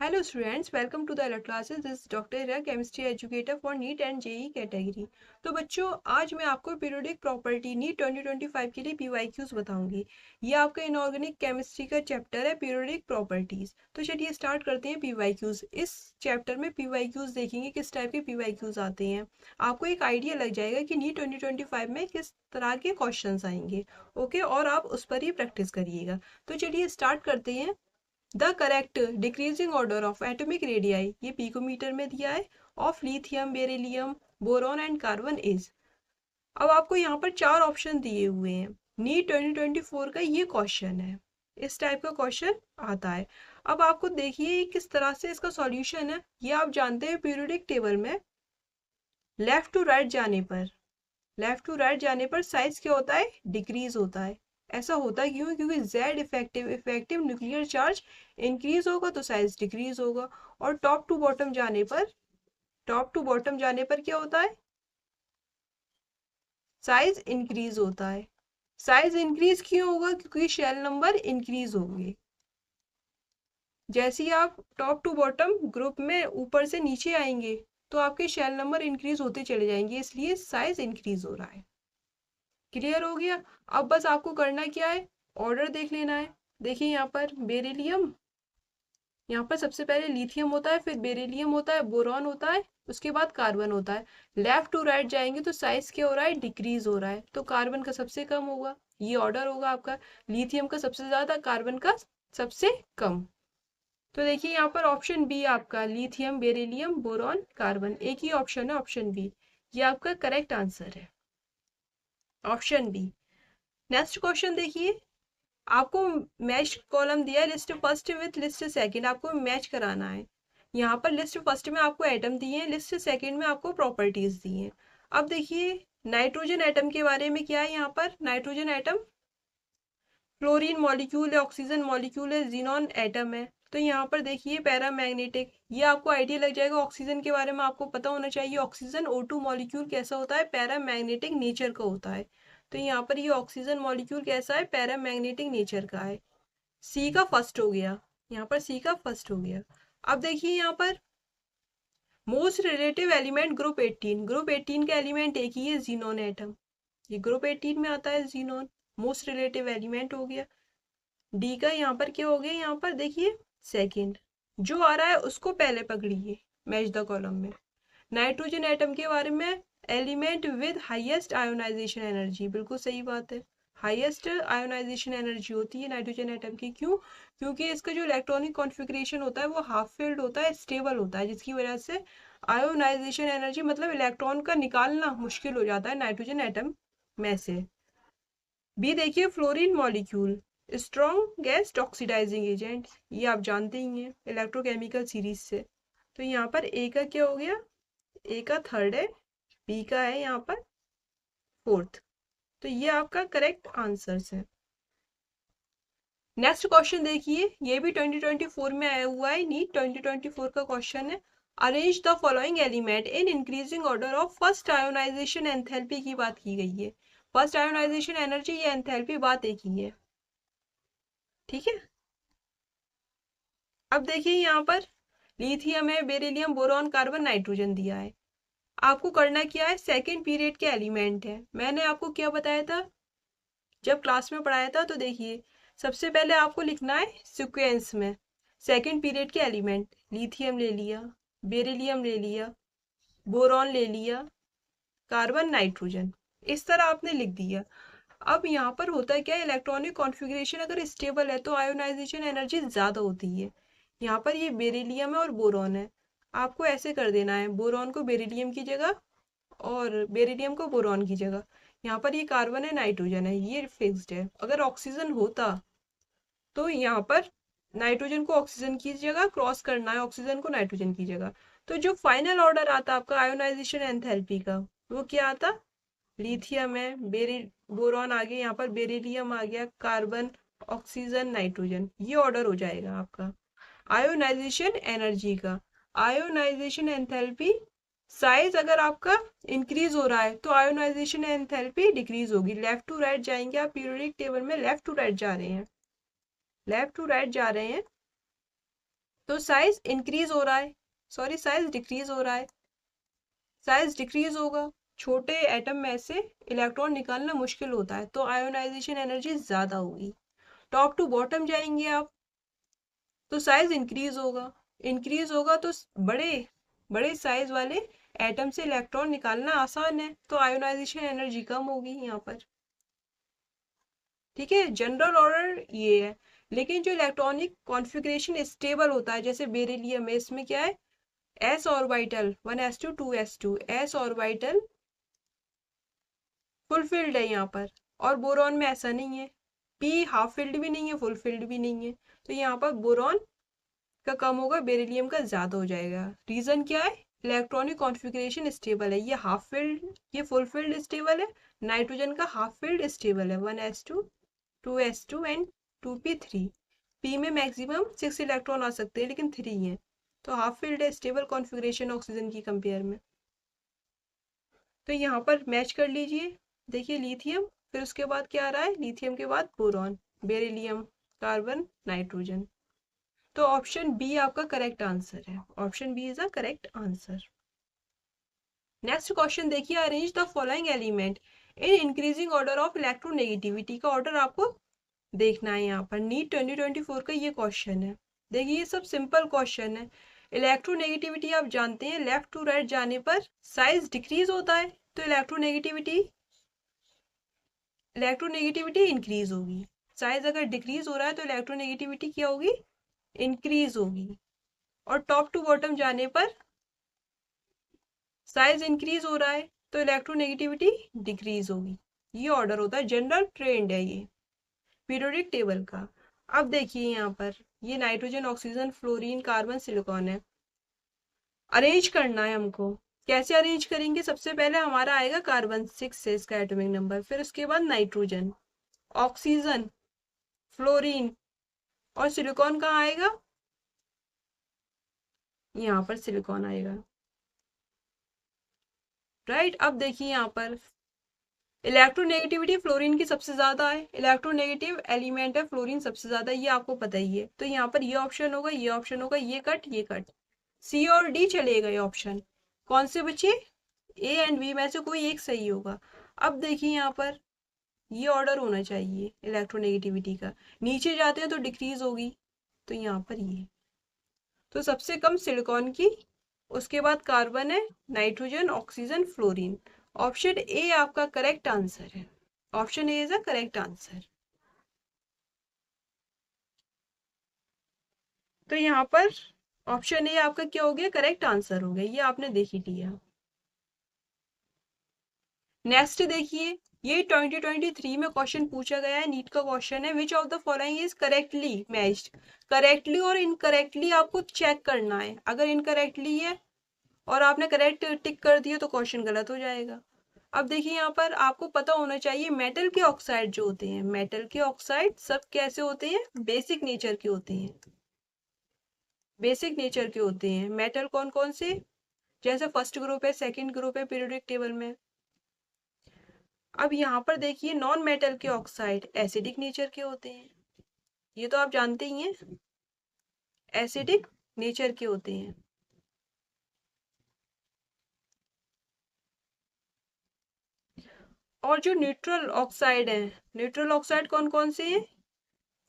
Hello students, welcome to the alert classes. This is Dr. Ira, chemistry educator for NEET and JEE category. तो बच्चों आज मैं आपको periodic property NEET 2025 के लिए PYQs बताऊंगी। ये आपका इनऑर्गेनिक केमिस्ट्री का चैप्टर है पीरियोडिक प्रॉपर्टीज। तो चलिए स्टार्ट करते हैं PYQs। इस चैप्टर में PYQs देखेंगे किस टाइप के PYQs आते हैं। आपको एक आइडिया लग जाएगा कि नीट 2025 में किस तरह के क्वेश्चन आएंगे। ओके, और आप उस पर ही प्रैक्टिस करिएगा। तो चलिए स्टार्ट करते हैं। The correct decreasing order of atomic radii, ये पिकोमीटर में दिया है, of lithium, beryllium, boron and carbon is. अब आपको यहाँ पर चार ऑप्शन दिए हुए हैं। नीट 2024 का ये क्वेश्चन है, इस टाइप का क्वेश्चन आता है। अब आपको देखिए किस तरह से इसका सॉल्यूशन है। ये आप जानते हैं पीरियोडिक टेबल में लेफ्ट टू राइट जाने पर साइज क्या होता है, डिक्रीज होता है। ऐसा होता है क्यों? क्योंकि Z effective nuclear charge increase होगा तो साइज डिक्रीज होगा। और टॉप टू बॉटम जाने पर क्या होता है, साइज इंक्रीज होता है। साइज इंक्रीज क्यों होगा? क्योंकि शेल नंबर इंक्रीज होंगे। जैसे ही आप टॉप टू बॉटम ग्रुप में ऊपर से नीचे आएंगे तो आपके शेल नंबर इंक्रीज होते चले जाएंगे, इसलिए साइज इंक्रीज हो रहा है। क्लियर हो गया? अब बस आपको करना क्या है, ऑर्डर देख लेना है। देखिए यहाँ पर बेरिलियम, यहाँ पर सबसे पहले लिथियम होता है, फिर बेरिलियम होता है, बोरॉन होता है, उसके बाद कार्बन होता है। लेफ्ट टू राइट जाएंगे तो साइज क्या हो रहा है, डिक्रीज हो रहा है। तो कार्बन का सबसे कम होगा, ये ऑर्डर होगा आपका। लिथियम का सबसे ज्यादा, कार्बन का सबसे कम। तो देखिए यहाँ पर ऑप्शन बी आपका, लिथियम, बेरिलियम, बोरॉन, कार्बन, एक ही ऑप्शन है, ऑप्शन बी। ये आपका करेक्ट आंसर है, ऑप्शन बी। नेक्स्ट क्वेश्चन देखिए, आपको मैच कॉलम दिया है, list first with list second, आपको मैच कराना है। यहाँ पर लिस्ट फर्स्ट में आपको एटम दिए हैं, लिस्ट सेकंड में आपको प्रॉपर्टीज दी हैं। अब देखिए नाइट्रोजन एटम के बारे में क्या है। यहाँ पर नाइट्रोजन एटम फ्लोरीन मॉलिक्यूल है, ऑक्सीजन मॉलिक्यूल है, जीनॉन एटम है। तो यहाँ पर देखिए पैरामैग्नेटिक, ये आपको आइडिया लग जाएगा। ऑक्सीजन के बारे में आपको पता होना चाहिए, ऑक्सीजन O2 मॉलिक्यूल कैसा होता है, पैरामैग्नेटिक नेचर का होता है। तो यहाँ पर ये ऑक्सीजन मॉलिक्यूल कैसा है, पैरामैग्नेटिक नेचर का है। सी का फर्स्ट हो गया, यहाँ पर सी का फर्स्ट हो गया। अब देखिए यहाँ पर most relative element group 18, group 18 का एलिमेंट एक ही है, जीनोन एटम। ये ग्रुप 18 में आता है जीनोन, मोस्ट रिलेटिव एलिमेंट हो गया। डी का यहाँ पर क्या हो गया, यहाँ पर देखिए सेकंड, जो आ रहा है उसको पहले पकड़िए मैच द कॉलम में। नाइट्रोजन एटम के बारे में, element with highest ionisation energy, बिल्कुल सही बात है। हाईएस्ट आयोनाइजेशन एनर्जी होती है नाइट्रोजन एटम की। क्यों? क्योंकि इसका जो इलेक्ट्रॉनिक कॉन्फ़िगरेशन होता है वो हाफ फील्ड होता है, स्टेबल होता है, जिसकी वजह से आयोनाइजेशन एनर्जी मतलब इलेक्ट्रॉन का निकालना मुश्किल हो जाता है नाइट्रोजन एटम में से। बी देखिए fluorine molecule, strong gas oxidising agent, ये आप जानते ही हैं इलेक्ट्रोकेमिकल सीरीज से। तो यहाँ पर ए का क्या हो गया, ए का थर्ड है, बी का है यहाँ पर फोर्थ। तो ये आपका करेक्ट आंसर्स है। नेक्स्ट क्वेश्चन देखिए, ये भी 2024 में आया हुआ है, नीट 2024 का क्वेश्चन है। Arrange the following element in increasing order of first ionisation enthalpy की बात की गई है। फर्स्ट आयोनाइजेशन एनर्जी या एंथैल्पी बात एक ही है, ठीक है। अब देखिए यहाँ पर लिथियम है, बेरिलियम, बोरॉन, कार्बन, नाइट्रोजन दिया है। आपको करना क्या है, सेकेंड पीरियड के एलिमेंट है। मैंने आपको क्या बताया था जब क्लास में पढ़ाया था, तो देखिए सबसे पहले आपको लिखना है सीक्वेंस में सेकेंड पीरियड के एलिमेंट। लिथियम ले लिया, बेरिलियम ले लिया, बोरॉन ले लिया, कार्बन, नाइट्रोजन, इस तरह आपने लिख दिया। अब यहाँ पर होता है क्या, इलेक्ट्रॉनिक कॉन्फ़िगरेशन अगर स्टेबल है तो आयोनाइजेशन एनर्जी ज़्यादा होती है। यहाँ पर ये बेरिलियम है और बोरॉन है, आपको ऐसे कर देना है, बोरॉन को बेरिलियम की जगह और बेरिलियम को बोरॉन की जगह। यहाँ पर ये कार्बन है, नाइट्रोजन है, ये फिक्स्ड है। अगर ऑक्सीजन होता तो यहाँ पर नाइट्रोजन को ऑक्सीजन की जगह क्रॉस करना है, ऑक्सीजन को नाइट्रोजन की जगह। तो जो फाइनल ऑर्डर आता आपका आयोनाइजेशन एंथैल्पी का, वो क्या आता, लिथियम है, बोरॉन आ गया, यहाँ पर बेरिलियम आ गया, कार्बन, ऑक्सीजन, नाइट्रोजन, ये ऑर्डर हो जाएगा आपका आयोनाइजेशन एनर्जी का। आयोनाइजेशन एंथैल्पी, साइज अगर आपका इंक्रीज हो रहा है तो आयोनाइजेशन एंथैल्पी डिक्रीज होगी। लेफ्ट टू राइट जाएंगे आप पीरियोडिक टेबल में, लेफ्ट टू राइट जा रहे हैं, लेफ्ट टू राइट जा रहे हैं तो साइज इंक्रीज हो रहा है, सॉरी साइज डिक्रीज हो रहा है, साइज डिक्रीज होगा, छोटे एटम में से इलेक्ट्रॉन निकालना मुश्किल होता है, तो आयोनाइजेशन एनर्जी ज्यादा होगी। टॉप टू बॉटम जाएंगे आप, तो साइज इंक्रीज होगा तो बड़े बड़े साइज वाले एटम से इलेक्ट्रॉन निकालना आसान है, तो आयोनाइजेशन एनर्जी कम होगी यहाँ पर। ठीक है, जनरल ऑर्डर ये है। लेकिन जो इलेक्ट्रॉनिक कॉन्फ़िगरेशन स्टेबल होता है, जैसे बेरिलियम में, इसमें क्या है, S orbital 1s2 2s2, S orbital fulfilled है यहाँ पर, और बोरॉन में ऐसा नहीं है, पी हाफ फिल्ड भी नहीं है, फुल फिल्ड भी नहीं है, तो यहाँ पर बोरॉन का कम होगा, बेरिलियम का ज्यादा हो जाएगा। रीजन क्या है, इलेक्ट्रॉनिक कॉन्फ़िगरेशन स्टेबल है, ये हाफ फिल्ड, ये फुल फिल्ड स्टेबल है, नाइट्रोजन का हाफ फिल्ड स्टेबल है 1s2 2s2 and 2p3। P में मैक्सिमम 6 इलेक्ट्रॉन आ सकते हैं लेकिन 3 हैं, तो हाफ फील्ड है, स्टेबल कॉन्फ़िगरेशन ऑक्सीजन की कंपेयर में। तो यहाँ पर मैच कर लीजिए, देखिए लिथियम, फिर उसके बाद क्या आ रहा है, लिथियम के बाद बोरॉन, बेरिलियम, कार्बन, नाइट्रोजन। तो ऑप्शन बी आपका करेक्ट आंसर है, option B is a correct answer. Next question देखिए, arrange the following element in increasing order of electronegativity का ऑर्डर आपको देखना है। यहाँ पर नीट 2024 का ये क्वेश्चन है। देखिए ये सब सिंपल क्वेश्चन है। इलेक्ट्रोनेगेटिविटी आप जानते हैं, लेफ्ट टू राइट जाने पर साइज डिक्रीज होता है, तो इलेक्ट्रोनेगेटिविटी इंक्रीज होगी। साइज अगर डिक्रीज हो रहा है तो इलेक्ट्रोनेगेटिविटी क्या होगी, इंक्रीज होगी। और टॉप टू बॉटम जाने पर साइज इंक्रीज हो रहा है तो इलेक्ट्रोनेगेटिविटी डिक्रीज होगी। ये ऑर्डर होता है, जनरल ट्रेंड है ये पीरियोडिक टेबल का। अब देखिए यहाँ पर ये nitrogen, oxygen, fluorine, carbon, silicon है। अरेंज करना है हमको, कैसे अरेंज करेंगे, सबसे पहले हमारा आएगा कार्बन 6 से इसका एटॉमिक नंबर, फिर उसके बाद नाइट्रोजन, ऑक्सीजन, फ्लोरीन, और सिलिकॉन कहाँ आएगा, यहाँ पर सिलिकॉन आएगा। राइट, अब देखिए यहाँ पर इलेक्ट्रोनेगेटिविटी फ्लोरीन की सबसे ज्यादा है, इलेक्ट्रोनेगेटिव एलिमेंट है फ्लोरीन सबसे ज्यादा, ये आपको पता ही है, तो यहाँ पर ये ऑप्शन होगा, ये ऑप्शन होगा, ये कट, सी और डी चलेगा ये ऑप्शन। कौन से बचे, ए एंड बी में से कोई एक सही होगा। अब देखिए यहाँ पर ये ऑर्डर होना चाहिए इलेक्ट्रोनेगेटिविटी का, नीचे जाते हैं तो डिक्रीज होगी, तो यहाँ पर ये, तो सबसे कम सिलिकॉन की, उसके बाद कार्बन है, nitrogen, oxygen, fluorine. Option A आपका करेक्ट आंसर है, option A is a correct answer. तो यहाँ पर ऑप्शन ए आपका क्या हो गया, करेक्ट आंसर हो गया, ये आपने देख ही लिया। नेक्स्ट देखिए, ये 2023 में क्वेश्चन पूछा गया है, नीट का क्वेश्चन है, which of the following is correctly matched. Correctly और इनकरेक्टली आपको चेक करना है, अगर इनकरेक्टली है और आपने करेक्ट टिक कर दिया तो क्वेश्चन गलत हो जाएगा। अब देखिए यहाँ पर आपको पता होना चाहिए, मेटल के ऑक्साइड जो होते हैं, मेटल के ऑक्साइड सब कैसे होते हैं, बेसिक नेचर के होते हैं, बेसिक नेचर के होते हैं। मेटल कौन कौन से, जैसे फर्स्ट ग्रुप है, सेकंड ग्रुप है पीरियोडिक टेबल में। अब यहाँ पर देखिए नॉन मेटल के ऑक्साइड एसिडिक नेचर के होते हैं, ये तो आप जानते ही हैं, एसिडिक नेचर के होते हैं। और जो न्यूट्रल ऑक्साइड है, न्यूट्रल ऑक्साइड कौन कौन से हैं,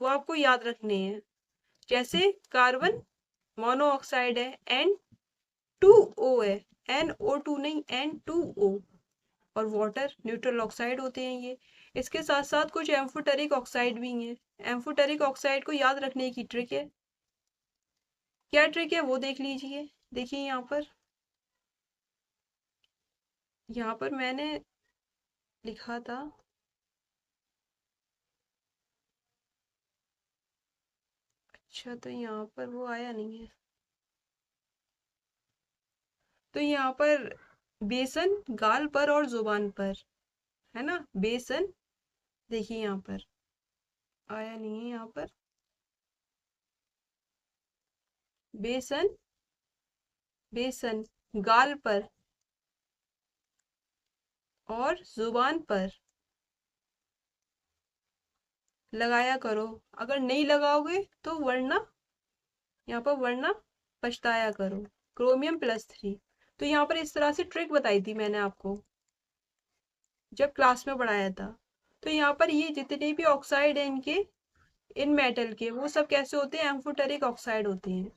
वो आपको याद रखने हैं, जैसे कार्बन मोनो ऑक्साइड है, N2O है, NO2 नहीं, N2O। और वाटर न्यूट्रल ऑक्साइड होते हैं ये। इसके साथ साथ कुछ एम्फोटेरिक ऑक्साइड भी हैं। एम्फोटेरिक ऑक्साइड को याद रखने की ट्रिक है, क्या ट्रिक है वो देख लीजिए। देखिए यहाँ पर मैंने लिखा था, अच्छा तो यहाँ पर वो आया नहीं है, तो यहाँ पर बेसन गाल पर और जुबान पर है ना, बेसन, देखिए यहाँ पर आया नहीं है, यहाँ पर बेसन, बेसन गाल पर और जुबान पर लगाया करो, अगर नहीं लगाओगे तो वरना यहाँ पर वरना पछताया करो। क्रोमियम +3। तो यहाँ पर इस तरह से ट्रिक बताई थी मैंने आपको जब क्लास में पढ़ाया था। तो यहाँ पर ये जितने भी ऑक्साइड है इनके, इन मेटल के, वो सब कैसे होते हैं? एम्फोटेरिक ऑक्साइड होते हैं।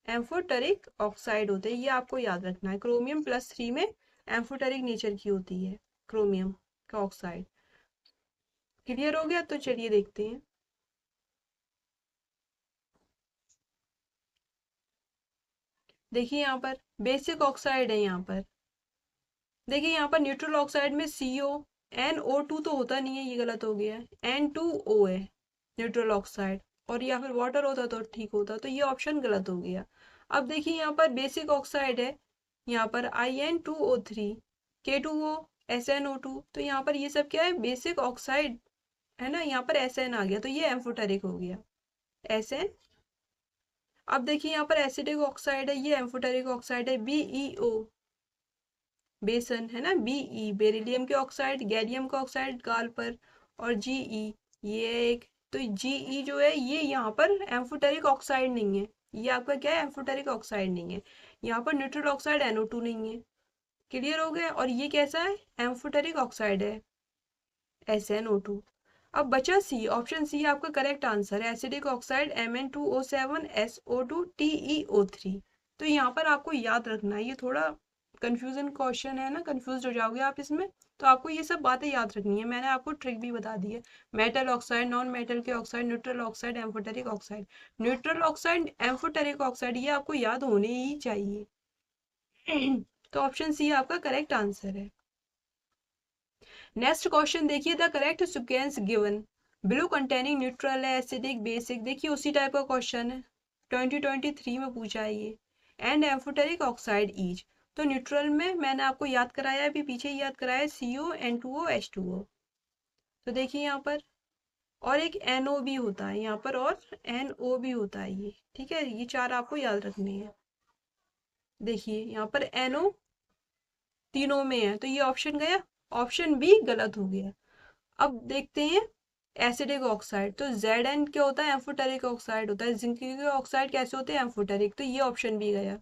एम्फोटेरिक ऑक्साइड होते हैं, ये आपको याद रखना है। क्रोमियम +3 में एम्फोटेरिक नेचर की होती है क्रोमियम का ऑक्साइड। क्लियर हो गया? तो चलिए देखते हैं। देखिए यहाँ पर बेसिक ऑक्साइड है। यहाँ पर देखिए, यहाँ पर न्यूट्रल ऑक्साइड में CO, NO2 तो होता नहीं है, ये गलत हो गया है। N2O है न्यूट्रल ऑक्साइड, और या फिर वाटर होता तो ठीक होता, तो ये ऑप्शन गलत हो गया। अब देखिए यहाँ पर बेसिक ऑक्साइड है, यहाँ पर IN2O3, K2O, SNO2, तो यहाँ पर ये सब क्या है? बेसिक ऑक्साइड है ना। यहाँ पर SN आ गया, तो ये एम्फोटेरिक हो गया, SN। अब देखिए यहाँ पर एसिडिक ऑक्साइड है, ये एम्फोटेरिक ऑक्साइड है, BeO, बेसन है ना, Be, बेरिलियम के ऑक्साइड, गैलियम का ऑक्साइड गाल पर, और Ge, ये एक। तो Ge जो है ये यहाँ पर एम्फोटेरिक ऑक्साइड नहीं है, ये आपका क्या है? एम्फोटेरिक ऑक्साइड नहीं है। यहाँ पर न्यूट्रल ऑक्साइड NO2 नहीं है। क्लियर हो गया? और ये कैसा है? एम्फोटेरिक ऑक्साइड है, SnO2। अब बचा सी, ऑप्शन सी आपका करेक्ट आंसर है, एसिडिक ऑक्साइड Mn2O7SO2TeO3। तो यहाँ पर आपको याद रखना है, ये थोड़ा कंफ्यूजन क्वेश्चन है ना, कंफ्यूज हो जाओगे आप इसमें। तो आपको ये सब बातें याद रखनी है, मैंने आपको ट्रिक भी बता दी है। मेटल ऑक्साइड, नॉन मेटल के oxide, neutral oxide, amphoteric oxide. Neutral oxide, amphoteric oxide, ये आपको याद होने ही चाहिए। तो ऑप्शन सी आपका करेक्ट आंसर है। नेक्स्ट क्वेश्चन देखिए, the correct sequence given blue containing neutral है, एसिडिक, बेसिक। देखिए उसी टाइप का क्वेश्चन है, 2023 में पूछा है ये। And amphoteric oxide each. तो न्यूट्रल में मैंने आपको याद कराया, अभी पीछे ही याद कराया, CO, N2O, H2O। तो देखिए यहाँ पर, और एक NO भी होता है यहाँ पर, और NO भी होता है ये, ठीक है। ये चार आपको याद रखने हैं। देखिए यहाँ पर NO तीनों में है, तो ये ऑप्शन गया, ऑप्शन बी गलत हो गया। अब देखते हैं एसिडिक ऑक्साइड। तो Zn क्या होता है? एम्फोटेरिक ऑक्साइड होता है। जिंक के ऑक्साइड कैसे होते हैं? एम्फोटेरिक, तो ये ऑप्शन भी गया।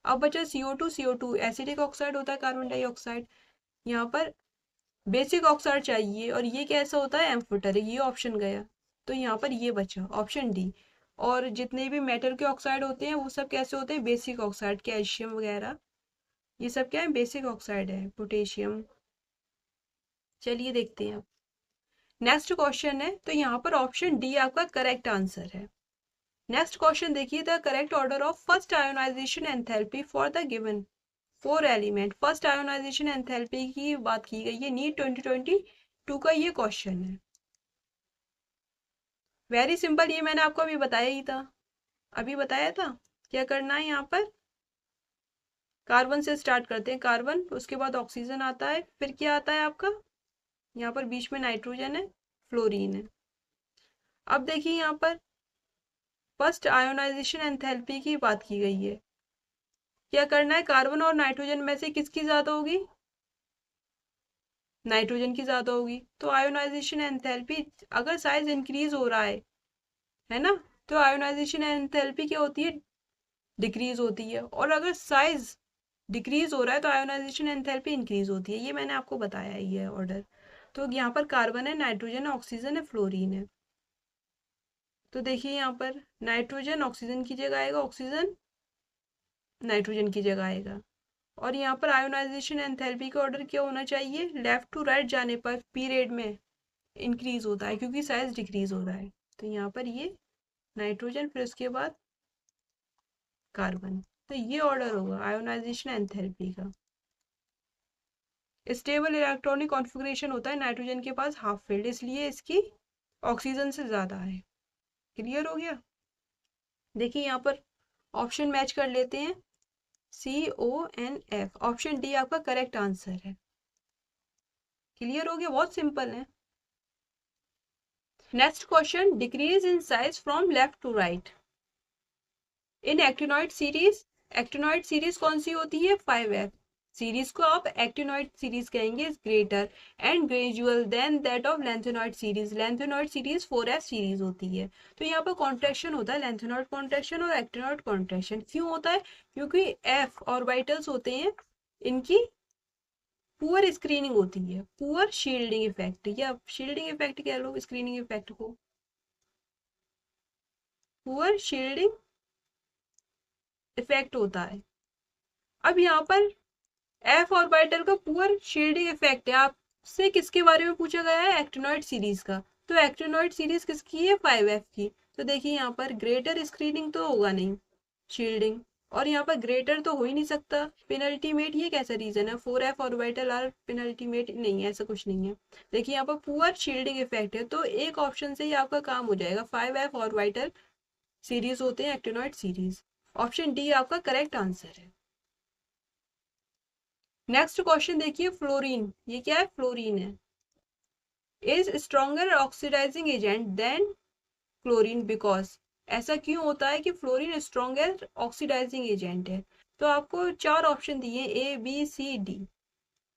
अब बचा CO2 एसिडिक ऑक्साइड होता है, कार्बन डाइऑक्साइड। यहाँ पर बेसिक ऑक्साइड चाहिए, और ये कैसा होता है? एम्फोटेरिक, ये ऑप्शन गया। तो यहाँ पर ये बचा ऑप्शन डी। और जितने भी मेटल के ऑक्साइड होते हैं वो सब कैसे होते हैं? बेसिक ऑक्साइड, कैल्शियम वगैरह, ये सब क्या है? बेसिक ऑक्साइड है, पोटेशियम। चलिए देखते हैं। नेक्स्ट क्वेश्चन है, तो यहाँ पर ऑप्शन डी आपका करेक्ट आंसर है। नेक्स्ट क्वेश्चन देखिए, the correct order of first ionisation enthalpy for the given 4 element. First ionisation enthalpy की बात की गई है, नीट 2022 का ये क्वेश्चन है। वेरी सिंपल, ये मैंने आपको अभी बताया ही था, अभी बताया था। क्या करना है? यहाँ पर कार्बन से स्टार्ट करते हैं, कार्बन, उसके बाद ऑक्सीजन आता है, फिर क्या आता है आपका? यहाँ पर बीच में नाइट्रोजन है, फ्लोरीन है। अब देखिए यहाँ पर फर्स्ट आयोनाइजेशन एंथैल्पी की बात की गई है। क्या करना है? कार्बन और नाइट्रोजन में से किसकी ज्यादा होगी? नाइट्रोजन की ज्यादा होगी। तो आयोनाइजेशन एंथैल्पी, अगर साइज इंक्रीज हो रहा है ना, तो आयोनाइजेशन एंथैल्पी क्या होती है? डिक्रीज होती है। और अगर साइज डिक्रीज हो रहा है तो आयोनाइजेशन एंथैल्पी इंक्रीज होती है, ये मैंने आपको बताया ही है ऑर्डर। तो यहाँ पर कार्बन है, नाइट्रोजन है, ऑक्सीजन है, फ्लोरीन है। तो देखिए यहाँ पर नाइट्रोजन ऑक्सीजन की जगह आएगा, ऑक्सीजन नाइट्रोजन की जगह आएगा। और यहाँ पर आयोनाइजेशन एंथैल्पी का ऑर्डर क्या होना चाहिए? लेफ्ट टू राइट जाने पर पीरियड में इंक्रीज होता है, क्योंकि साइज डिक्रीज हो रहा है। तो यहाँ पर ये नाइट्रोजन, फिर उसके बाद कार्बन। तो ये ऑर्डर होगा आयोनाइजेशन एंथैल्पी का। स्टेबल इलेक्ट्रॉनिक कॉन्फ़िगरेशन होता है नाइट्रोजन के पास हाफ फील्ड, इसलिए इसकी ऑक्सीजन से ज्यादा है। क्लियर हो गया? देखिए यहाँ पर ऑप्शन मैच कर लेते हैं, CONF, ऑप्शन डी आपका करेक्ट आंसर है। क्लियर हो गया? बहुत सिंपल है। Next question, decrease in size from left to right in actinoid series. Actinoid series कौन सी होती है? 5F। सीरीज को आप एक्टिनॉइड सीरीज कहेंगे, is greater and gradual than that of lanthanoid series. Lanthanoid series 4s series होती है। तो यहाँ पर कॉन्ट्रैक्शन होता है, लेंथेनॉइड कॉन्ट्रैक्शन और एक्टिनॉइड कॉन्ट्रैक्शन। क्यों होता है? क्योंकि एफ ऑर्बिटल्स होते हैं, इनकी पुअर स्क्रीनिंग होती है, पुअर शील्डिंग इफेक्ट, या शील्डिंग इफेक्ट कह लो स्क्रीनिंग इफेक्ट को, पुअर शील्डिंग इफेक्ट होता है। अब यहाँ पर एफ ऑर्बिटल का पुअर शील्डिंग इफेक्ट है, आपसे किसके बारे में पूछा गया है? एक्टिनॉइड सीरीज का। तो एक्टिनॉइड सीरीज किसकी है? 5f की। तो देखिए यहाँ पर ग्रेटर स्क्रीनिंग तो होगा नहीं, शील्डिंग, और यहाँ पर ग्रेटर तो हो ही नहीं सकता। पेनल्टीमेट ये कैसा रीजन है? 4f ऑर्बिटल आर पेनल्टीमेट नहीं है, ऐसा कुछ नहीं है। देखिए यहाँ पर पुअर शील्डिंग इफेक्ट है, तो एक ऑप्शन से ही आपका काम हो जाएगा। 5f ऑर्बिटल सीरीज होते हैं एक्टिनॉइड सीरीज। ऑप्शन डी आपका करेक्ट आंसर है। नेक्स्ट क्वेश्चन देखिए, फ्लोरीन, ये क्या है? फ्लोरीन है। Is stronger oxidising agent than chlorine because. ऐसा क्यों होता है कि फ्लोरीन स्ट्रॉन्गर ऑक्सीडाइजिंग एजेंट है? तो आपको चार ऑप्शन दिए, A B C D,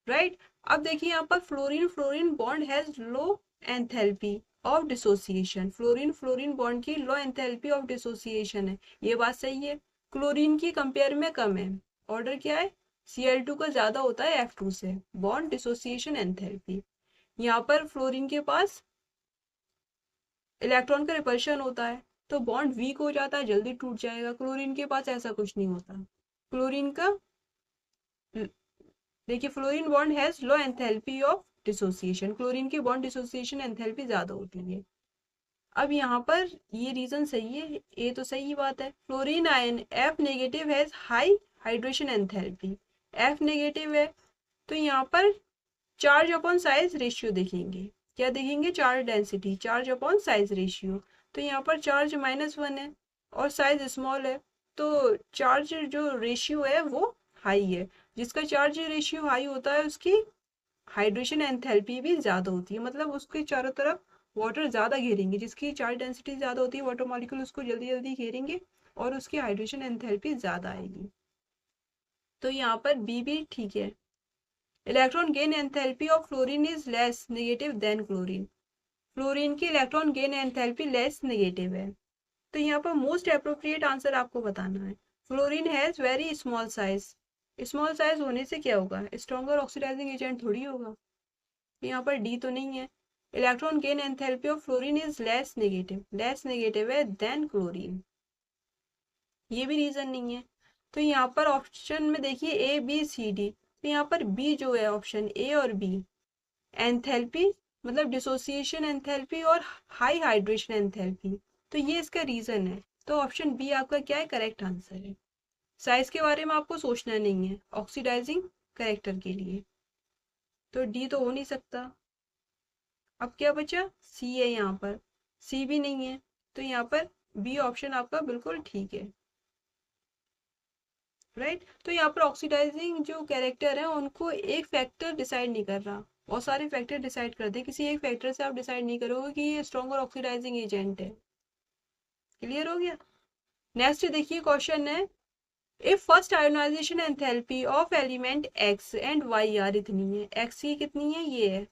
right. अब देखिए यहाँ पर fluorine fluorine bond has low enthalpy of dissociation. Fluorine fluorine bond की लो एंथैल्पी ऑफ डिसोसिएशन है, ये बात सही है। क्लोरीन की कंपेयर में कम है। ऑर्डर क्या है? Cl2 का ज्यादा होता है F2 से, बॉन्ड डिसोसिएशन एंथैल्पी। यहाँ पर फ्लोरीन के पास इलेक्ट्रॉन का रिपल्शन होता है, तो बॉन्ड वीक हो जाता है, जल्दी टूट जाएगा। क्लोरीन के पास ऐसा कुछ नहीं होता। क्लोरीन का देखिए, fluorine bond has low enthalpy of dissociation, chlorine की बॉन्ड डिसोसिएशन एंथैल्पी ज्यादा होती है। अब यहाँ पर ये रीजन सही है, ये तो सही बात है। Fluorine ion F negative has high hydration enthalpy, F negative है, तो यहाँ पर चार्ज अपॉन साइज रेशियो देखेंगे। क्या देखेंगे? Charge density, charge upon size ratio. तो यहाँ पर चार्ज -1 है और साइज स्मॉल है, तो चार्ज जो रेशियो है वो हाई है। जिसका चार्ज रेशियो हाई होता है उसकी हाइड्रेशन एंथैल्पी भी ज्यादा होती है, मतलब उसके चारों तरफ वाटर ज्यादा घेरेंगे। जिसकी चार्ज डेंसिटी ज्यादा होती है, वाटर मॉलिक्यूल उसको जल्दी जल्दी घेरेंगे और उसकी हाइड्रेशन एंथैल्पी ज्यादा आएगी। तो यहाँ पर बी भी ठीक है। Electron gain enthalpy of fluorine is less negative than chlorine. Fluorine की electron gain enthalpy less negative है, तो यहाँ पर मोस्ट अप्रोप्रिएट आंसर आपको बताना है। Fluorine has very small size. Small size होने से क्या होगा? स्ट्रॉन्गर ऑक्सीडाइजिंग एजेंट थोड़ी होगा। यहाँ पर डी तो नहीं है। Electron gain enthalpy of fluorine is less negative है देन क्लोरीन, ये भी रीजन नहीं है। तो यहाँ पर ऑप्शन में देखिए ए बी सी डी, तो यहाँ पर बी जो है, ऑप्शन ए और बी, एंथैल्पी मतलब डिसोसिएशन एंथैल्पी और हाई हाइड्रेशन एंथैल्पी, तो ये इसका रीजन है। तो ऑप्शन बी आपका क्या है? करेक्ट आंसर है। साइज के बारे में आपको सोचना नहीं है ऑक्सीडाइजिंग कैरेक्टर के लिए, तो डी तो हो नहीं सकता। अब क्या बचा? सी है, यहाँ पर सी भी नहीं है, तो यहाँ पर बी ऑप्शन आपका बिल्कुल ठीक है, राइट। तो यहाँ पर ऑक्सीडाइजिंग जो कैरेक्टर है उनको एक फैक्टर डिसाइड नहीं कर रहा, बहुत सारे फैक्टर डिसाइड करते हैं, किसी एक फैक्टर से आप डिसाइड नहीं करोगे कि ये स्ट्रॉन्गर ऑक्सीडाइजिंग एजेंट है। क्लियर हो गया? नेक्स्ट देखिए क्वेश्चन है, if first ionisation enthalpy of element X and Y are इतनी है, एक्स की कितनी है? ये है,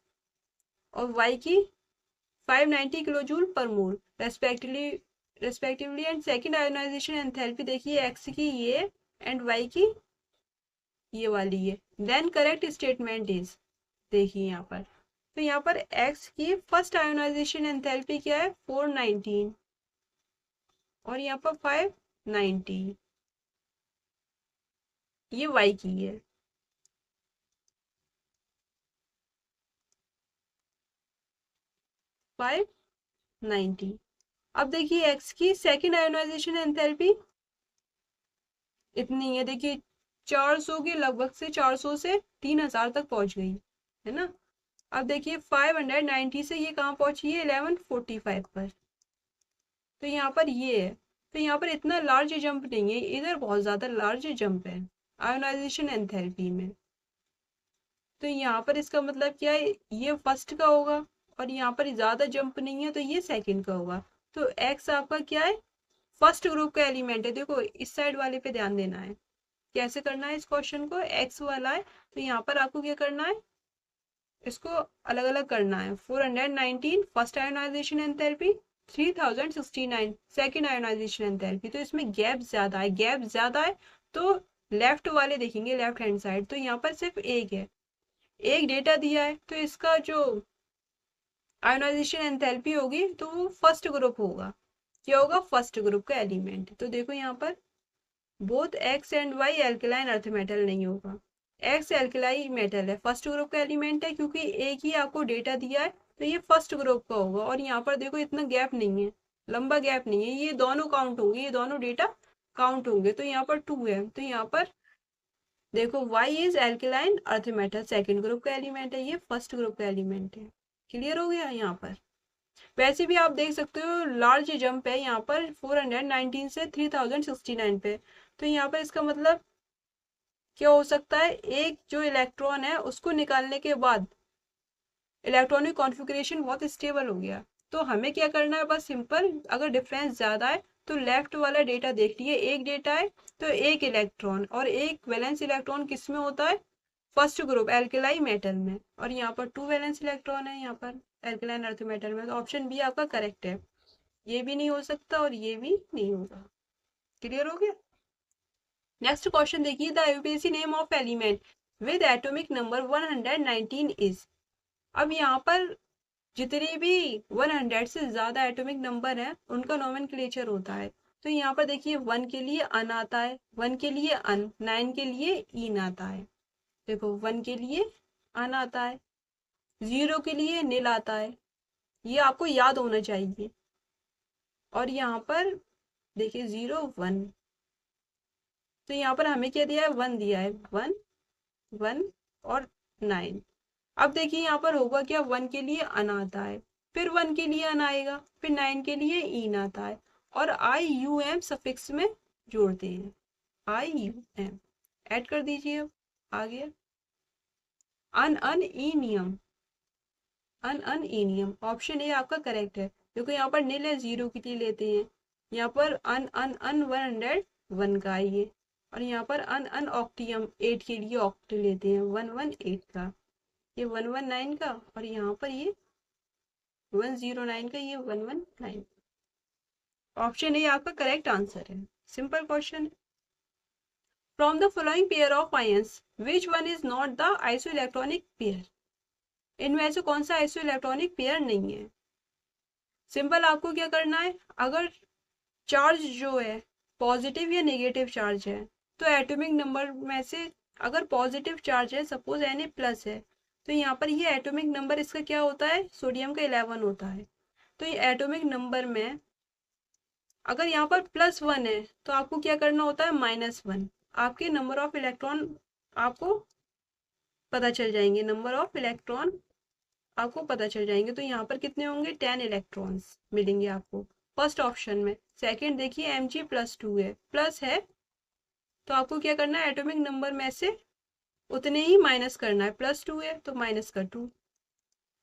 और वाई की 590 किलो जूल पर मोल respectively and second ionization enthalpy देखिए एक्स की ये एंड वाई की ये वाली है, देन करेक्ट स्टेटमेंट इज, देखिए यहाँ पर, तो यहाँ पर एक्स की फर्स्ट आयोनाइजेशन एंथैल्पी क्या है? 419, और यहाँ पर 590, ये वाई की है। फाइव 90। अब देखिए एक्स की सेकेंड आयोनाइजेशन एंथैल्पी इतनी है, देखिए 400 के लगभग से 400 से 3000 तक पहुंच गई है ना। अब देखिए 590 से ये कहाँ पहुंची है? 1145 पर, तो यहाँ पर ये है। तो यहाँ पर इतना लार्ज जंप नहीं है, इधर बहुत ज्यादा लार्ज जंप है आयोनाइजेशन एंथैल्पी में। तो यहाँ पर इसका मतलब क्या है? ये फर्स्ट का होगा, और यहाँ पर ज्यादा जंप नहीं है तो ये सेकंड का होगा। तो एक्स आपका क्या है? फर्स्ट ग्रुप का एलिमेंट है। देखो इस साइड वाले पे ध्यान देना है, कैसे करना है इस क्वेश्चन को, एक्स वाला है तो यहाँ पर आपको क्या करना है, इसको अलग अलग करना है। 419 first ionisation enthalpy, 3069 second ionization enthalpy. तो इसमें गैप ज्यादा है, गैप ज्यादा है तो लेफ्ट वाले देखेंगे, लेफ्ट हैंड साइड, तो यहाँ पर सिर्फ एक है, एक डेटा दिया है तो इसका जो आयोनाइजेशन एंथैल्पी होगी तो वो फर्स्ट ग्रुप होगा। क्या होगा, फर्स्ट ग्रुप का एलिमेंट। तो देखो यहाँ पर both X and Y alkaline earth metal नहीं होगा, एक्स एल्कलाई मेटल है, फर्स्ट ग्रुप का एलिमेंट है, क्योंकि एक ही आपको डेटा दिया है तो ये फर्स्ट ग्रुप का होगा। और यहाँ पर देखो इतना गैप नहीं है, लंबा गैप नहीं है, ये दोनों काउंट होंगे, ये दोनों डेटा काउंट होंगे। तो यहाँ पर 2 है, तो यहाँ पर देखो y is alkaline earth metal, second group का एलिमेंट है, ये फर्स्ट ग्रुप का एलिमेंट है। क्लियर हो गया यहाँ पर। वैसे भी आप देख सकते हो लार्ज जंप है यहाँ पर 419 से 3069 पे, तो यहाँ पर इसका मतलब क्या हो सकता है, एक जो इलेक्ट्रॉन है उसको निकालने के बाद इलेक्ट्रॉनिक कॉन्फ़िगरेशन बहुत स्टेबल हो गया। तो हमें क्या करना है, बस सिंपल, अगर डिफरेंस ज्यादा है तो लेफ्ट वाला डेटा देख लिए, एक डेटा है तो एक इलेक्ट्रॉन, और एक वैलेंस इलेक्ट्रॉन किस में होता है, फर्स्ट ग्रुप एल्केलाई मेटल में, और यहाँ पर 2 वैलेंस इलेक्ट्रॉन है यहाँ पर एल्केलाइन अर्थ मेटल में। तो ऑप्शन बी आपका करेक्ट है, ये भी नहीं हो सकता और ये भी नहीं होगा। क्लियर हो गया। नेक्स्ट क्वेश्चन देखिए, the IUPAC name of element with atomic number 119 is. अब यहाँ पर जितने भी 100 से ज्यादा एटॉमिक नंबर है उनका नोमेनक्लेचर होता है। तो यहाँ पर देखिए 1 के लिए अन आता है, 1 के लिए अन, 9 के लिए इन आता है। देखो 1 के लिए अन आता है, 0 के लिए नील आता है, ये आपको याद होना चाहिए। और यहाँ पर देखिए 0 1, तो यहाँ पर हमें क्या दिया है, 1 दिया है, 1 1 और 9। अब देखिए यहाँ पर होगा क्या, 1 के लिए अन आता है, फिर 1 के लिए अन आएगा, फिर 9 के लिए इन आता है, और आई यू एम सफिक्स में जोड़ते हैं, आई यू एम ऐड कर दीजिए। अब आ गया अन अन ई नियम, अन अन ई नियम, ऑप्शन ए आपका करेक्ट है, क्योंकि यहाँ पर नील है 0 के लिए लेते हैं, यहाँ पर अन अन अन 101 का आइए, और यहाँ पर अन अन ऑक्टियम 8 के लिए ऑक्ट लेते हैं 118 का, ये 119 का, और यहाँ पर ये 109 का, ये 119। ऑप्शन ए आपका करेक्ट आंसर है, सिंपल क्वेश्चन है। From the following pair of ions which one is not the isoelectronic pair. इनमें से कौन सा आइसोइलेक्ट्रॉनिक पेयर नहीं है। सिंपल आपको क्या करना है, अगर चार्ज जो है पॉजिटिव या नेगेटिव चार्ज है, तो एटॉमिक नंबर में से अगर पॉजिटिव चार्ज है, सपोज Na प्लस है, तो यहाँ पर ये एटॉमिक नंबर इसका क्या होता है, सोडियम का 11 होता है। तो ये एटॉमिक नंबर में अगर यहाँ पर +1 है तो आपको क्या करना होता है, -1। आपके नंबर ऑफ इलेक्ट्रॉन आपको पता चल जाएंगे, नंबर ऑफ इलेक्ट्रॉन आपको पता चल जाएंगे। तो यहाँ पर कितने होंगे, 10 इलेक्ट्रॉन्स मिलेंगे आपको फर्स्ट ऑप्शन में। सेकंड देखिए Mg+2 है, प्लस है, तो आपको क्या करना है, एटॉमिक नंबर में से उतने ही माइनस करना है, +2 है तो माइनस का 2।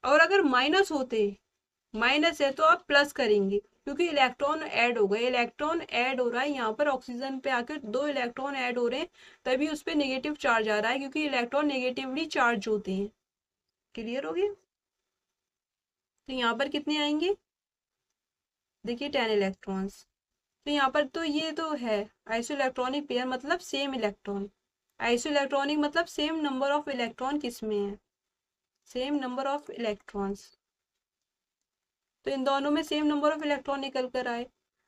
और अगर माइनस होते, माइनस है तो आप प्लस करेंगे, क्योंकि इलेक्ट्रॉन ऐड हो गए, इलेक्ट्रॉन ऐड हो रहा है यहाँ पर, ऑक्सीजन पे आकर 2 इलेक्ट्रॉन ऐड हो रहे हैं, तभी उस पर नेगेटिव चार्ज आ रहा है, क्योंकि इलेक्ट्रॉन नेगेटिवली चार्ज होते हैं। क्लियर हो गया। तो यहाँ पर कितने आएंगे, देखिए 10 इलेक्ट्रॉन्स। तो यहाँ पर तो ये तो है आइसोइलेक्ट्रॉनिक पेयर, मतलब सेम इलेक्ट्रॉन, आइसोइलेक्ट्रॉनिक मतलब सेम नंबर ऑफ इलेक्ट्रॉन किसमें है, सेम नंबर ऑफ इलेक्ट्रॉन्स। तो इन दोनों में सेम नंबर ऑफ इलेक्ट्रॉन निकल कर आए।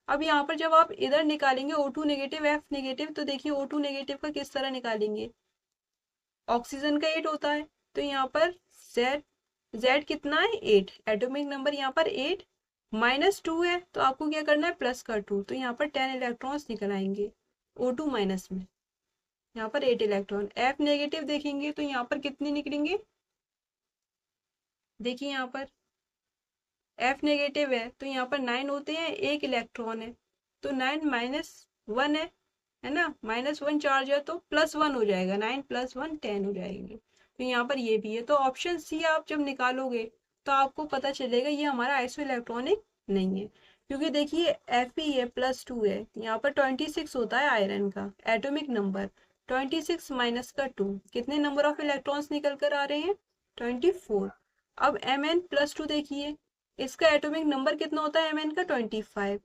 अब यहाँ पर जब आप इधर निकालेंगे O2 नेगेटिव F नेगेटिव, तो देखिए O2 नेगेटिव का किस तरह निकालेंगे, ऑक्सीजन का 8 होता है, तो यहाँ पर Z कितना है, 8, एटॉमिक नंबर यहाँ पर 8, -2 है तो आपको क्या करना है, प्लस का 2, तो यहाँ पर 10 इलेक्ट्रॉन्स निकल आएंगे O2 माइनस में, यहाँ पर 8 इलेक्ट्रॉन। F नेगेटिव देखेंगे तो यहाँ पर कितने निकलेंगे, देखिए यहाँ पर F नेगेटिव है तो यहाँ पर 9 होते हैं, 1 इलेक्ट्रॉन है, तो 9 -1 है ना, -1 चार्ज है तो +1 हो जाएगा, 9 + 1 10 हो जाएंगे। तो यहाँ पर ये भी है, तो ऑप्शन सी आप जब निकालोगे तो आपको पता चलेगा ये हमारा आइसो इलेक्ट्रॉनिक नहीं है, क्योंकि देखिए Fe है +2 है, यहाँ पर 26 होता है आयरन का एटॉमिक नंबर, 26 माइनस का 2, कितने नंबर ऑफ इलेक्ट्रॉन्स निकल कर आ रहे हैं? 24। अब Mn प्लस 2 देखिए, इसका एटॉमिक नंबर कितना होता है Mn का? 25।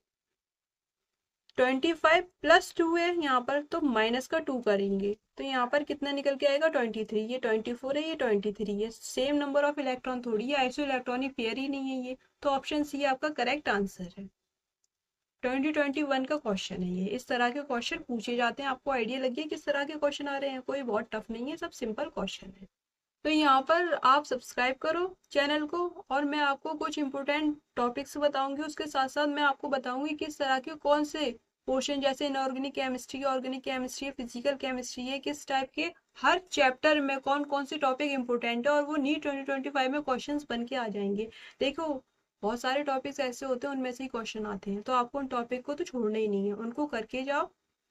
25 प्लस 2 है यहाँ पर, तो माइनस का 2 करेंगे तो यहाँ पर कितना निकल के आएगा? 23। ये 24 है, ये 23 है, सेम नंबर ऑफ इलेक्ट्रॉन थोड़ी है, आइसो इलेक्ट्रॉनिक पेयर ही नहीं है ये, तो ऑप्शन सी आपका करेक्ट आंसर है। 2021 का क्वेश्चन है ये। इस तरह के क्वेश्चन पूछे जाते हैं। आपको आइडिया लगी है किस तरह के क्वेश्चन आ रहे हैं? कोई बहुत टफ नहीं है, सब सिंपल क्वेश्चन है। तो यहाँ पर आप सब्सक्राइब करो चैनल को, और मैं आपको कुछ इंपॉर्टेंट टॉपिक्स बताऊंगी, उसके साथ साथ मैं आपको बताऊंगी किस तरह के कौन से पोर्शन, जैसे inorganic chemistry, organic chemistry, physical chemistry है, किस टाइप के हर चैप्टर में कौन कौन से टॉपिक इंपॉर्टेंट है, और वो नीट 2025 में क्वेश्चंस बन के आ जाएंगे। देखो, बहुत सारे टॉपिक्स ऐसे होते हैं, उनमें से ही क्वेश्चन आते हैं, तो आपको उन टॉपिक को तो छोड़ना ही नहीं है, उनको करके जाओ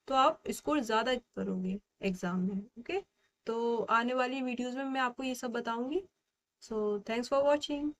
तो आप स्कोर ज़्यादा करोगे एग्जाम में। ओके, तो आने वाली वीडियोस में मैं आपको ये सब बताऊंगी। So thanks for watching.